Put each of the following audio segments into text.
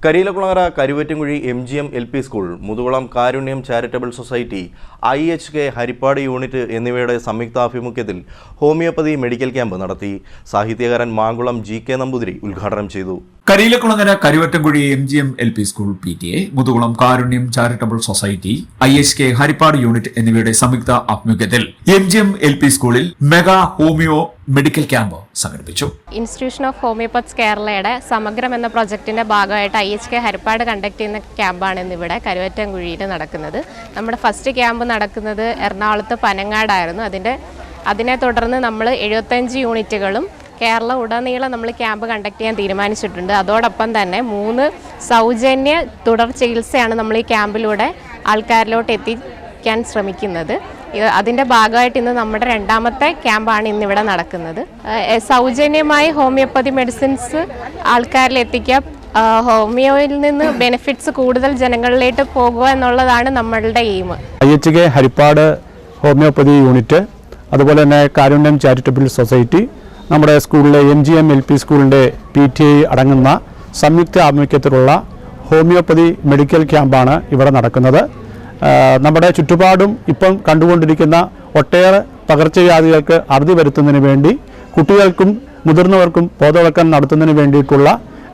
Kariyilakulangara Karuvattumkuzhi MGM LP school, Muthukulam Karunyam charitable society, IHK Harippad unit എന്നിവയുടെ സംയുക്താഭിമുഖ്യത്തിൽ homeopathy medical camp നടത്തി. സാഹിത്യകാരൻ മാങ്കുളം GK നമ്പൂതിരി ഉദ്ഘാടനം ചെയ്തു. Kariyilakulangara Karuvattumkuzhi MGM LP school PTA, Muthukulam Karunyam charitable society, IHK Harippad unit എന്നിവയുടെ സംയുക്ത ആഭിമുഖ്യത്തിൽ MGM LP സ്കൂളിൽ മെഗാ ഹോമിയോ മെഡിക്കൽ ക്യാമ്പ് സംഘടിപ്പിച്ചു. ഇൻസ്റ്റിറ്റ്യൂഷൻ ഓഫ് ഹോമിയോപത്സ് കേരളയുടെ സമഗ്രം എന്ന പ്രൊജക്ടിന്റെ ഭാഗമായിട്ട് IHK ഹരിപ്പാട് കണ്ടക്ട് ചെയ്യുന്ന ക്യാമ്പാണ് ഇന്നിവിടെ കരുവറ്റുംകുഴിയിൽ നടക്കുന്നത്. നമ്മുടെ ഫസ്റ്റ് ക്യാമ്പ് നടക്കുന്നത് എറണാകുളത്ത് പനങ്ങാടായിരുന്നു. അതിനെ തുടർന്ന് നമ്മൾ 75 യൂണിറ്റുകളും കേരളം ഉടനീളം നമ്മൾ ക്യാമ്പ് കണ്ടക്ട് ചെയ്യാൻ തീരുമാനിച്ചിട്ടുണ്ട്. അതോടൊപ്പം തന്നെ 3 സൗജന്യ തുടർ ചികിത്സയാണ് നമ്മൾ ഈ ക്യാമ്പിലൂടെ ആൾക്കാരിലോട്ട് എത്തിക്കാൻ ശ്രമിക്കുന്നത്. അതിൻ്റെ ഭാഗമായിട്ട് ഇന്ന് നമ്മുടെ 2ാമത്തെ ക്യാമ്പാണ് ഇന്നിവിടെ നടക്കുന്നത്. സൗജന്യമായി ഹോമിയോപ്പതി മെഡിസിൻസ് ആൾക്കാരിൽ എത്തിക്കുക, ഹോമിയോയിൽ നിന്ന് ബെനിഫിറ്റ്സ് കൂടുതൽ ജനങ്ങളിലേക്ക് പോകുക എന്നുള്ളതാണ് നമ്മളുടെ aim. IHK Harippad homoeopathy unit, അതുപോലെ തന്നെ കാരുണ്യം ചാരിറ്റബിൾ സൊസൈറ്റി, നമ്മുടെ സ്കൂളിലെ MGM LP സ്കൂളിൻ്റെ PTA അടങ്ങുന്ന സംയുക്ത ആഭിമുഖ്യത്തിലുള്ള ഹോമിയോപ്പതി മെഡിക്കൽ ക്യാമ്പാണ് ഇവിടെ നടക്കുന്നത്. നമ്മുടെ ചുറ്റുപാടും ഇപ്പം കണ്ടുകൊണ്ടിരിക്കുന്ന ഒട്ടേറെ പകർച്ചവ്യാധികൾക്ക് അറുതി വരുത്തുന്നതിന് വേണ്ടി കുട്ടികൾക്കും മുതിർന്നവർക്കും ബോധവൽക്കരണം നടത്തുന്നതിന് വേണ്ടിയിട്ടുള്ള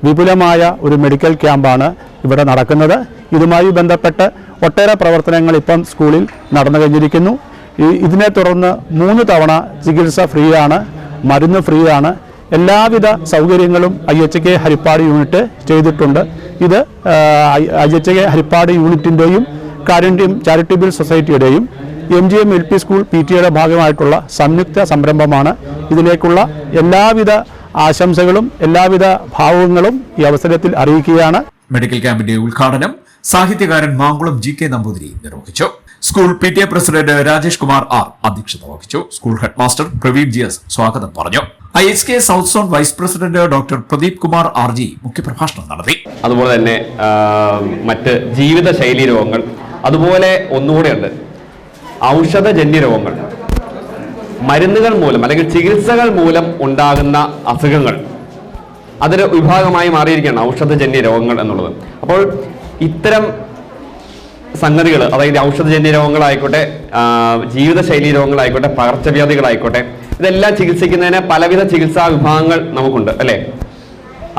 വിപുലമായ ഒരു മെഡിക്കൽ ക്യാമ്പാണ് ഇവിടെ നടക്കുന്നത്. ഇതുമായി ബന്ധപ്പെട്ട് ഒട്ടേറെ പ്രവർത്തനങ്ങൾ ഇപ്പം സ്കൂളിൽ നടന്നു കഴിഞ്ഞിരിക്കുന്നു. ഇതിനെ തുടർന്ന് 3 തവണ ചികിത്സ ഫ്രീ ആണ്, മരുന്ന് ഫ്രീ ആണ്. എല്ലാവിധ സൗകര്യങ്ങളും IHK ഹരിപ്പാട് യൂണിറ്റ് ചെയ്തിട്ടുണ്ട്. ഇത് IHK ഹരിപ്പാട് യൂണിറ്റിൻ്റെയും കാരുണ്യം ചാരിറ്റബിൾ സൊസൈറ്റിയുടെയും MGM LP സ്കൂൾ PTAയുടെ ഭാഗമായിട്ടുള്ള സംയുക്ത സംരംഭമാണ്. ഇതിലേക്കുള്ള എല്ലാവിധ ആശംസകളും എല്ലാവിധ ഭാവങ്ങളും ഈ അവസരത്തിൽ അറിയിക്കുകയാണ്. മെഡിക്കൽ ക്യാമ്പിന്റെ ഉദ്ഘാടനം സാഹിത്യകാരൻ മാങ്കുളം GK നമ്പൂതിരി നിർവഹിച്ചു. School PTA president Rajesh Kumar R അധ്യക്ഷത വഹിച്ചു. School head master Praveen GS സ്വാഗതം പറഞ്ഞു. IHK south zone vice president doctor Pradeep Kumar RG മുഖ്യപ്രഭാഷണം നടത്തി. അതുപോലെ തന്നെ മറ്റ് ജീവിതശൈലി രോഗങ്ങൾ, അതുപോലെ ഒന്നുകൂടെയുണ്ട് ഔഷധജന്യ രോഗങ്ങൾ, മരുന്നുകൾ മൂലം അല്ലെങ്കിൽ ചികിത്സകൾ മൂലം ഉണ്ടാകുന്ന അസുഖങ്ങൾ, അതൊരു വിഭാഗമായി മാറിയിരിക്കുകയാണ് ഔഷധജന്യ രോഗങ്ങൾ എന്നുള്ളത്. അപ്പോൾ ഇത്തരം സംഗതികൾ, അതായത് ഔഷധജന്യ രോഗങ്ങളായിക്കോട്ടെ, ജീവിതശൈലി രോഗങ്ങളായിക്കോട്ടെ, പകർച്ചവ്യാധികളായിക്കോട്ടെ, ഇതെല്ലാം ചികിത്സിക്കുന്നതിന് പലവിധ ചികിത്സാ വിഭാഗങ്ങൾ നമുക്കുണ്ട് അല്ലേ?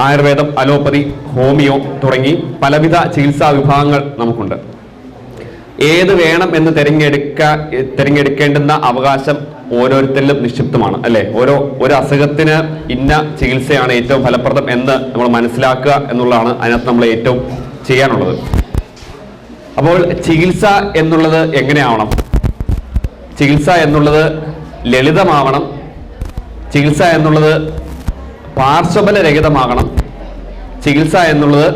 ആയുർവേദം, അലോപ്പതി, ഹോമിയോ തുടങ്ങി പലവിധ ചികിത്സാ വിഭാഗങ്ങൾ നമുക്കുണ്ട്. ഏത് വേണം എന്ന് തിരഞ്ഞെടുക്കേണ്ടുന്ന അവകാശം ഓരോരുത്തരിലും നിക്ഷിപ്തമാണ് അല്ലേ? ഒരു അസുഖത്തിന് ഇന്ന ചികിത്സയാണ് ഏറ്റവും ഫലപ്രദം എന്ന് നമ്മൾ മനസ്സിലാക്കുക എന്നുള്ളതാണ് അതിനകത്ത് നമ്മൾ ഏറ്റവും ചെയ്യാനുള്ളത്. അപ്പോൾ ചികിത്സ എന്നുള്ളത് എങ്ങനെയാവണം? ചികിത്സ എന്നുള്ളത് ലളിതമാവണം. ചികിത്സ എന്നുള്ളത് പാർശ്വഫലരഹിതമാകണം. ചികിത്സ എന്നുള്ളത്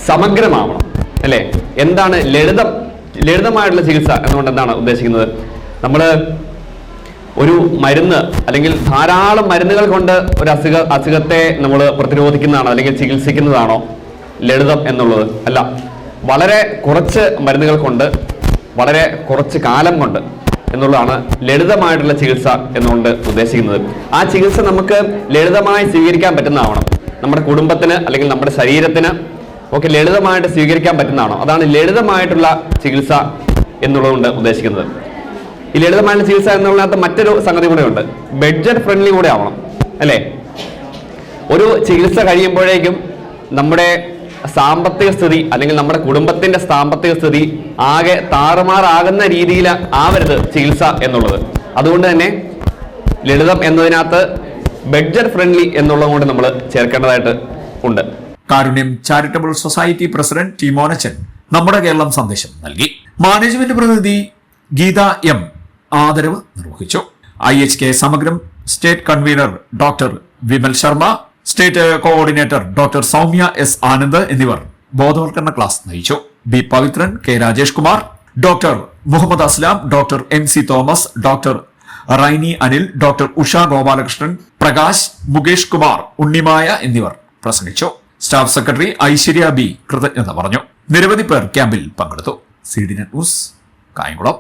സമഗ്രമാവണം അല്ലേ? എന്താണ് ലളിതമായിട്ടുള്ള ചികിത്സ എന്നുകൊണ്ട് എന്താണ് ഉദ്ദേശിക്കുന്നത്? നമ്മൾ ഒരു മരുന്ന് അല്ലെങ്കിൽ ധാരാളം മരുന്നുകൾ കൊണ്ട് ഒരു അസുഖത്തെ നമ്മൾ പ്രതിരോധിക്കുന്നതാണോ അല്ലെങ്കിൽ ചികിത്സിക്കുന്നതാണോ ലളിതം എന്നുള്ളത്? അല്ല, വളരെ കുറച്ച് മരുന്നുകൾ കൊണ്ട് വളരെ കുറച്ച് കാലം കൊണ്ട് എന്നുള്ളതാണ് ലളിതമായിട്ടുള്ള ചികിത്സ എന്നുകൊണ്ട് ഉദ്ദേശിക്കുന്നത്. ആ ചികിത്സ നമുക്ക് ലളിതമായി സ്വീകരിക്കാൻ പറ്റുന്നതാവണം. നമ്മുടെ കുടുംബത്തിന് അല്ലെങ്കിൽ നമ്മുടെ ശരീരത്തിന് ഒക്കെ ലളിതമായിട്ട് സ്വീകരിക്കാൻ പറ്റുന്നതാണോ? അതാണ് ലളിതമായിട്ടുള്ള ചികിത്സ എന്നുള്ളതുകൊണ്ട് ഉദ്ദേശിക്കുന്നത്. ഈ ലളിതമായിട്ടുള്ള ചികിത്സ എന്നുള്ളതിനകത്ത് മറ്റൊരു സംഗതി കൂടെ ഉണ്ട്, ബഡ്ജറ്റ് ഫ്രണ്ട്ലി കൂടെ ആവണം അല്ലേ? ഒരു ചികിത്സ കഴിയുമ്പോഴേക്കും നമ്മുടെ സാമ്പത്തിക സ്ഥിതി അല്ലെങ്കിൽ നമ്മുടെ കുടുംബത്തിന്റെ സാമ്പത്തിക സ്ഥിതി ആകെ താറുമാറാകുന്ന രീതിയിൽ ആവരുത് ചികിത്സ എന്നുള്ളത്. അതുകൊണ്ട് തന്നെ ലളിതം എന്നതിനകത്ത് ബഡ്ജറ്റ് ഫ്രണ്ട്ലി എന്നുള്ളത് കൊണ്ട് നമ്മൾ ചേർക്കേണ്ടതായിട്ട് ഉണ്ട്. കാരുണ്യം charitable society president T Monachan നമ്മുടെ കേരളം സന്ദേശം നൽകി. മാനേജ്മെന്റ് പ്രതിനിധി ഗീത M ആദരവ് നിർവഹിച്ചു. IHK Samagram state convener doctor Vimal Sharma, state coordinator doctor Soumya S Anand എന്നിവർ ബോധവൽക്കരണ ക്ലാസ് നയിച്ചു. B Pavithran, K Rajesh Kumar, doctor Muhammad Aslam, doctor MC Thomas, doctor Raini Anil, doctor Usha Gopalakrishnan, Prakash, Mukesh Kumar, Unnimaya എന്നിവർ പ്രസംഗിച്ചു. സ്റ്റാഫ് സെക്രട്ടറി ഐശ്വര്യ B കൃതജ്ഞത പറഞ്ഞു. നിരവധി പേർ ക്യാമ്പിൽ പങ്കെടുത്തു. CD net news, Kayamkulam.